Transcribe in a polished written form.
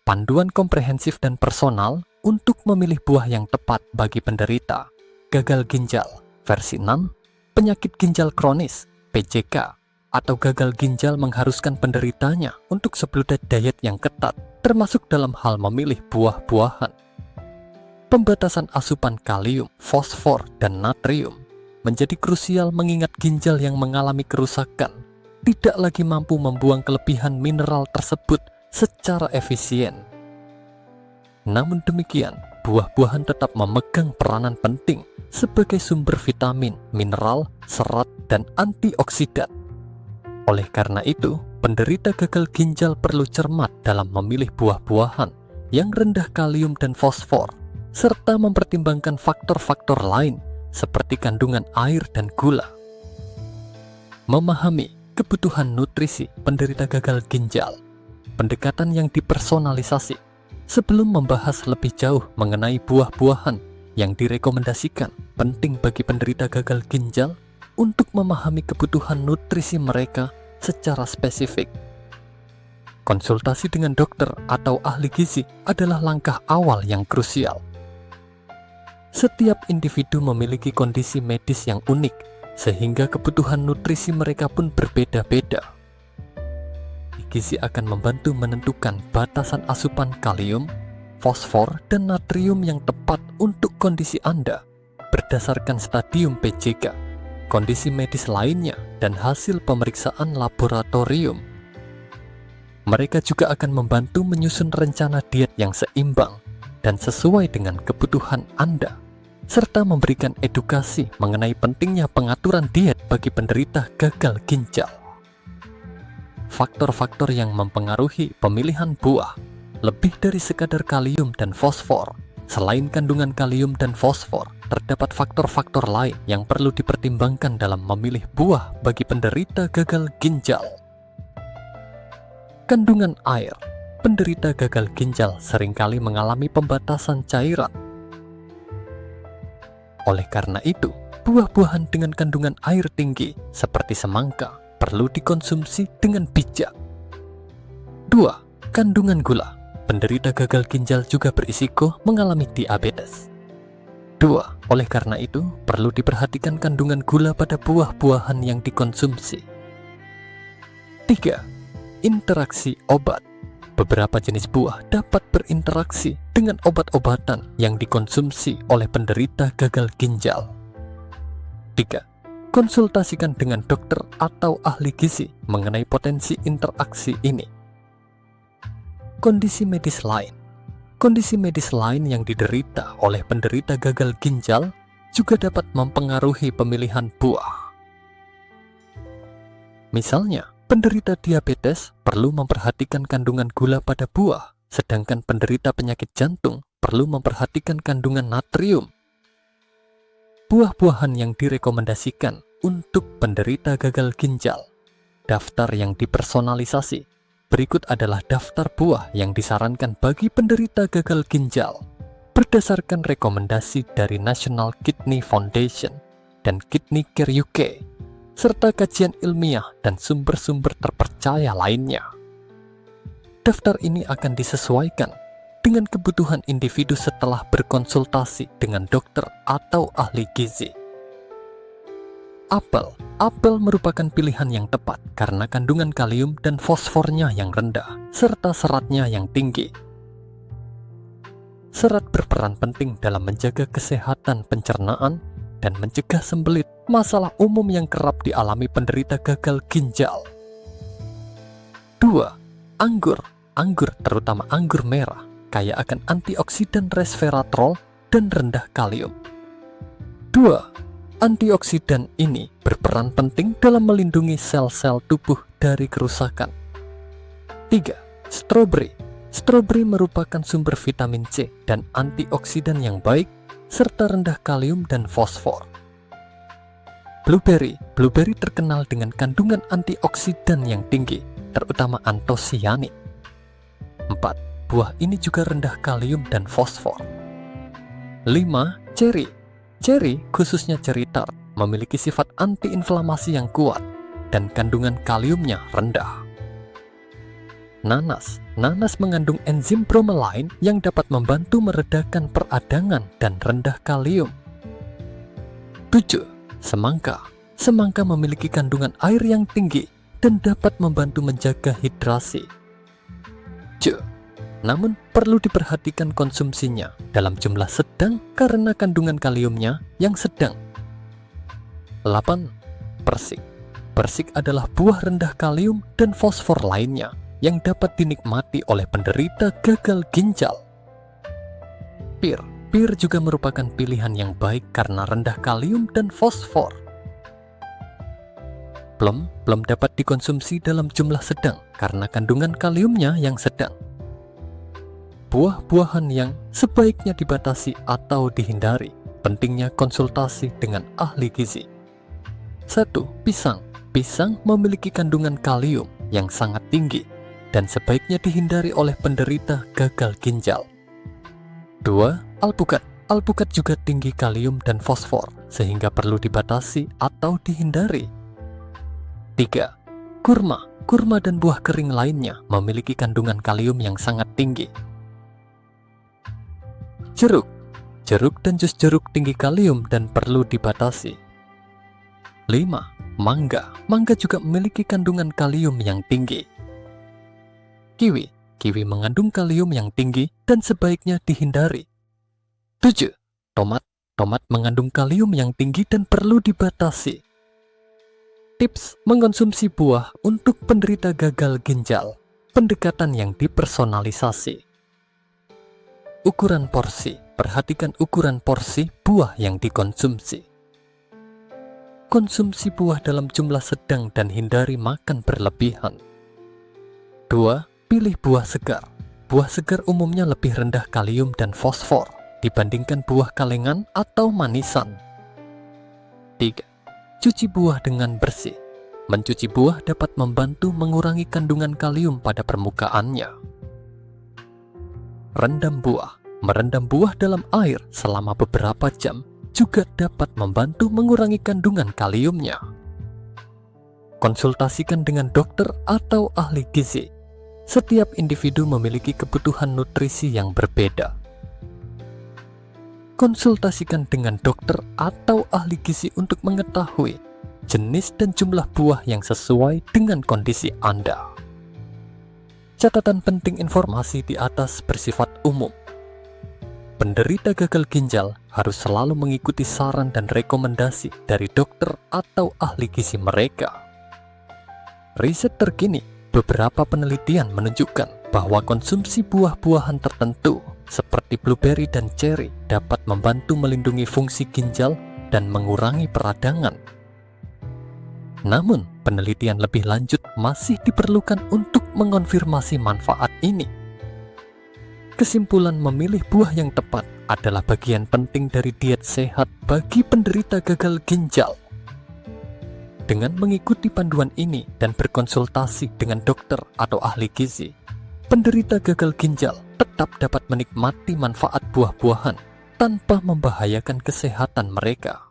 panduan komprehensif dan personal untuk memilih buah yang tepat bagi penderita gagal ginjal versi 6, penyakit ginjal kronis (PJK), atau gagal ginjal mengharuskan penderitanya untuk supplement diet yang ketat, termasuk dalam hal memilih buah-buahan. Pembatasan asupan kalium, fosfor, dan natrium menjadi krusial mengingat ginjal yang mengalami kerusakan tidak lagi mampu membuang kelebihan mineral tersebut secara efisien. Namun demikian, buah-buahan tetap memegang peranan penting sebagai sumber vitamin, mineral, serat, dan antioksidan. Oleh karena itu, penderita gagal ginjal perlu cermat dalam memilih buah-buahan yang rendah kalium dan fosfor, serta mempertimbangkan faktor-faktor lain seperti kandungan air dan gula. Memahami kebutuhan nutrisi penderita gagal ginjal, pendekatan yang dipersonalisasi. Sebelum membahas lebih jauh mengenai buah-buahan yang direkomendasikan penting bagi penderita gagal ginjal untuk memahami kebutuhan nutrisi mereka secara spesifik. Konsultasi dengan dokter atau ahli gizi adalah langkah awal yang krusial. Setiap individu memiliki kondisi medis yang unik, sehingga kebutuhan nutrisi mereka pun berbeda-beda. Gizi akan membantu menentukan batasan asupan kalium, fosfor, dan natrium yang tepat untuk kondisi Anda berdasarkan stadium PJK, kondisi medis lainnya, dan hasil pemeriksaan laboratorium. Mereka juga akan membantu menyusun rencana diet yang seimbang dan sesuai dengan kebutuhan Anda, serta memberikan edukasi mengenai pentingnya pengaturan diet bagi penderita gagal ginjal. Faktor-faktor yang mempengaruhi pemilihan buah lebih dari sekadar kalium dan fosfor. Selain kandungan kalium dan fosfor, terdapat faktor-faktor lain yang perlu dipertimbangkan dalam memilih buah bagi penderita gagal ginjal. Kandungan air. Penderita gagal ginjal seringkali mengalami pembatasan cairan. Oleh karena itu, buah-buahan dengan kandungan air tinggi seperti semangka perlu dikonsumsi dengan bijak. 2. Kandungan gula. Penderita gagal ginjal juga berisiko mengalami diabetes. 2. Oleh karena itu, perlu diperhatikan kandungan gula pada buah-buahan yang dikonsumsi. 3. Interaksi obat. Beberapa jenis buah dapat berinteraksi dengan obat-obatan yang dikonsumsi oleh penderita gagal ginjal. 3. Konsultasikan dengan dokter atau ahli gizi mengenai potensi interaksi ini. Kondisi medis lain. Kondisi medis lain yang diderita oleh penderita gagal ginjal juga dapat mempengaruhi pemilihan buah. Misalnya, penderita diabetes perlu memperhatikan kandungan gula pada buah, sedangkan penderita penyakit jantung perlu memperhatikan kandungan natrium. Buah-buahan yang direkomendasikan untuk penderita gagal ginjal. Daftar yang dipersonalisasi. Berikut adalah daftar buah yang disarankan bagi penderita gagal ginjal berdasarkan rekomendasi dari National Kidney Foundation dan Kidney Care UK, serta kajian ilmiah dan sumber-sumber terpercaya lainnya. Daftar ini akan disesuaikan dengan kebutuhan individu setelah berkonsultasi dengan dokter atau ahli gizi. Apel. Apel merupakan pilihan yang tepat karena kandungan kalium dan fosfornya yang rendah, serta seratnya yang tinggi. Serat berperan penting dalam menjaga kesehatan pencernaan dan mencegah sembelit, masalah umum yang kerap dialami penderita gagal ginjal. 2. Anggur. Anggur, terutama anggur merah, kaya akan antioksidan resveratrol dan rendah kalium. 2. Antioksidan ini berperan penting dalam melindungi sel-sel tubuh dari kerusakan. 3. Stroberi. Stroberi merupakan sumber vitamin C dan antioksidan yang baik, serta rendah kalium dan fosfor. Blueberry. Blueberry terkenal dengan kandungan antioksidan yang tinggi, terutama antosianin. 4. Buah ini juga rendah kalium dan fosfor. 5. Ceri. Ceri, khususnya ceri tart, memiliki sifat antiinflamasi yang kuat dan kandungan kaliumnya rendah. Nanas. Nanas mengandung enzim bromelain yang dapat membantu meredakan peradangan dan rendah kalium. 7. Semangka. Semangka memiliki kandungan air yang tinggi dan dapat membantu menjaga hidrasi. Namun perlu diperhatikan konsumsinya dalam jumlah sedang karena kandungan kaliumnya yang sedang. 8. Persik. Persik adalah buah rendah kalium dan fosfor lainnya yang dapat dinikmati oleh penderita gagal ginjal. Pir. Pir juga merupakan pilihan yang baik karena rendah kalium dan fosfor. Plum dapat dikonsumsi dalam jumlah sedang karena kandungan kaliumnya yang sedang. Buah-buahan yang sebaiknya dibatasi atau dihindari. Pentingnya konsultasi dengan ahli gizi. 1. Pisang. Pisang memiliki kandungan kalium yang sangat tinggi dan sebaiknya dihindari oleh penderita gagal ginjal. 2. Alpukat. Alpukat juga tinggi kalium dan fosfor sehingga perlu dibatasi atau dihindari. 3. Kurma. Kurma dan buah kering lainnya memiliki kandungan kalium yang sangat tinggi. Jeruk. Jeruk dan jus jeruk tinggi kalium dan perlu dibatasi. 5. Mangga. Mangga juga memiliki kandungan kalium yang tinggi. Kiwi. Kiwi mengandung kalium yang tinggi dan sebaiknya dihindari. 7. Tomat. Tomat mengandung kalium yang tinggi dan perlu dibatasi. Tips mengkonsumsi buah untuk penderita gagal ginjal. Pendekatan yang dipersonalisasi. Ukuran porsi. Perhatikan ukuran porsi buah yang dikonsumsi. Konsumsi buah dalam jumlah sedang dan hindari makan berlebihan. 2. Pilih buah segar. Buah segar umumnya lebih rendah kalium dan fosfor dibandingkan buah kalengan atau manisan. 3. Cuci buah dengan bersih. Mencuci buah dapat membantu mengurangi kandungan kalium pada permukaannya. Rendam buah. Merendam buah dalam air selama beberapa jam juga dapat membantu mengurangi kandungan kaliumnya. Konsultasikan dengan dokter atau ahli gizi. Setiap individu memiliki kebutuhan nutrisi yang berbeda. Konsultasikan dengan dokter atau ahli gizi untuk mengetahui jenis dan jumlah buah yang sesuai dengan kondisi Anda. Catatan penting informasi di atas bersifat umum. Penderita gagal ginjal harus selalu mengikuti saran dan rekomendasi dari dokter atau ahli gizi mereka. Riset terkini, beberapa penelitian menunjukkan bahwa konsumsi buah-buahan tertentu seperti blueberry dan cherry dapat membantu melindungi fungsi ginjal dan mengurangi peradangan. Namun, penelitian lebih lanjut masih diperlukan untuk mengonfirmasi manfaat ini. Kesimpulan memilih buah yang tepat adalah bagian penting dari diet sehat bagi penderita gagal ginjal. Dengan mengikuti panduan ini dan berkonsultasi dengan dokter atau ahli gizi, penderita gagal ginjal tetap dapat menikmati manfaat buah-buahan tanpa membahayakan kesehatan mereka.